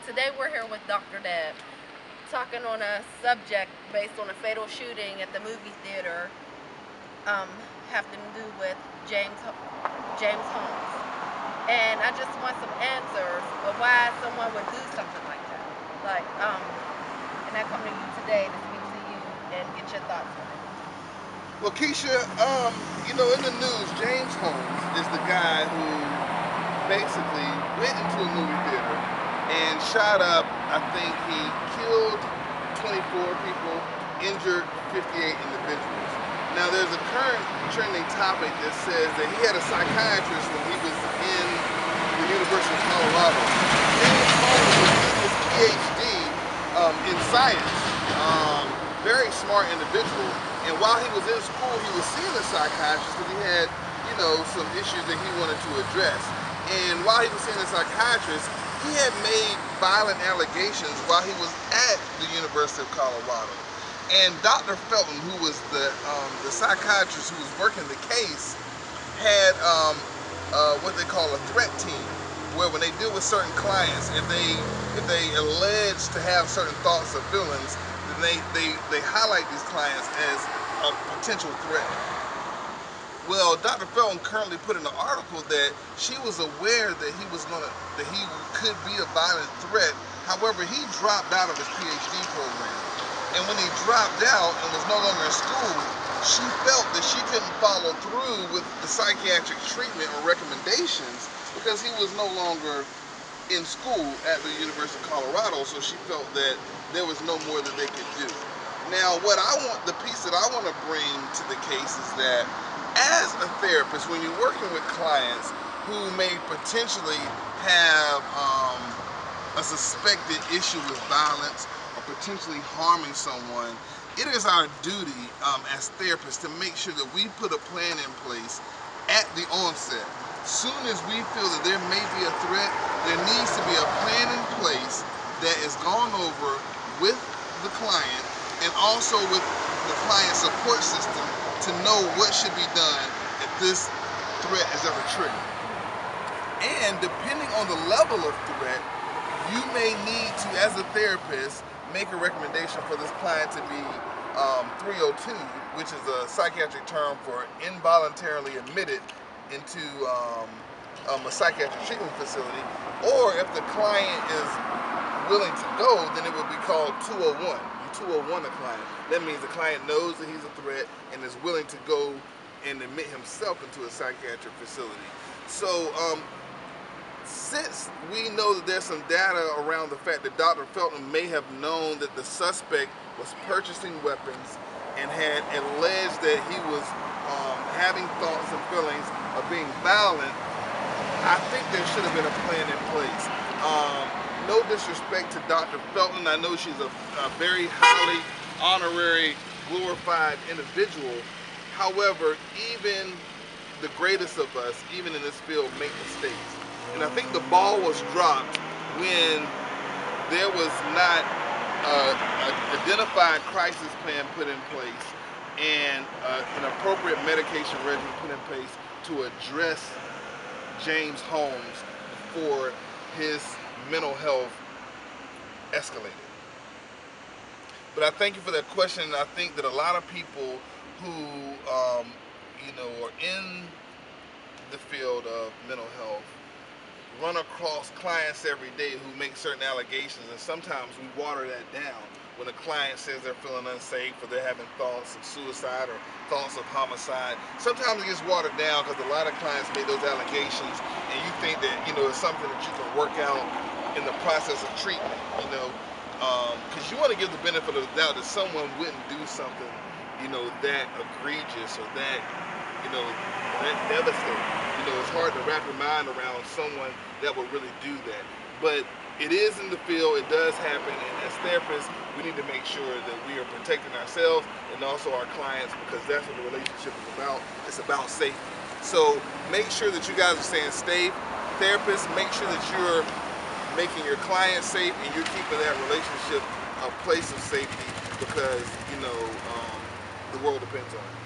Today we're here with Dr. Deb, talking on a subject based on a fatal shooting at the movie theater, having to do with James Holmes. And I just want some answers of why someone would do something like that. And I come to you today to speak to you and get your thoughts on it. Well, Keisha, in the news, James Holmes is the guy who basically went into a movie theater and shot up. I think he killed 24 people, injured 58 individuals. Now, there's a current trending topic that says that he had a psychiatrist when he was in the University of Colorado. James Holmes was getting his PhD in science. Very smart individual. And while he was in school, he was seeing a psychiatrist because he had, some issues that he wanted to address. And while he was seeing a psychiatrist, he had made violent allegations while he was at the University of Colorado. And Dr. Felton, who was the psychiatrist who was working the case, had what they call a threat team, where when they deal with certain clients, if they allege to have certain thoughts or feelings, then they highlight these clients as a potential threat. Well, Dr. Felton currently put in an article that she was aware that he could be a violent threat. However, he dropped out of his PhD program. And when he dropped out and was no longer in school, she felt that she couldn't follow through with the psychiatric treatment or recommendations because he was no longer in school at the University of Colorado, so she felt that there was no more that they could do. Now, the piece that I want to bring to the case is that as a therapist, when you're working with clients who may potentially have a suspected issue with violence or potentially harming someone, it is our duty as therapists to make sure that we put a plan in place at the onset. Soon as we feel that there may be a threat, there needs to be a plan in place that is gone over with the client and also with the client support system to know what should be done if this threat is ever triggered. And depending on the level of threat, you may need to, as a therapist, make a recommendation for this client to be 302, which is a psychiatric term for involuntarily admitted into a psychiatric treatment facility. Or if the client is willing to go, then it would be called 201. You 201 a client. That means the client knows that he's a threat and is willing to go and admit himself into a psychiatric facility. So since we know that there's some data around the fact that Dr. Felton may have known that the suspect was purchasing weapons and had alleged that he was having thoughts and feelings of being violent, I think there should have been a plan in place. No disrespect to Dr. Felton. I know she's a very highly honorary, glorified individual. However, even the greatest of us, even in this field, make mistakes. And I think the ball was dropped when there was not an identified crisis plan put in place and an appropriate medication regimen put in place to address James Holmes before his mental health escalated. But I thank you for that question. And I think that a lot of people who are in the field of mental health run across clients every day who make certain allegations, and sometimes we water that down when a client says they're feeling unsafe or they're having thoughts of suicide or thoughts of homicide. Sometimes it gets watered down because a lot of clients make those allegations and you think that it's something that you can work out in the process of treatment, because you want to give the benefit of the doubt that someone wouldn't do something that egregious or that that devastating. It's hard to wrap your mind around someone that would really do that. But it is in the field, it does happen, and as therapists, we need to make sure that we are protecting ourselves and also our clients, because that's what the relationship is about. It's about safety. So make sure that you guys are staying safe. Therapists, make sure that you're making your clients safe and you're keeping that relationship a place of safety, because the world depends on it.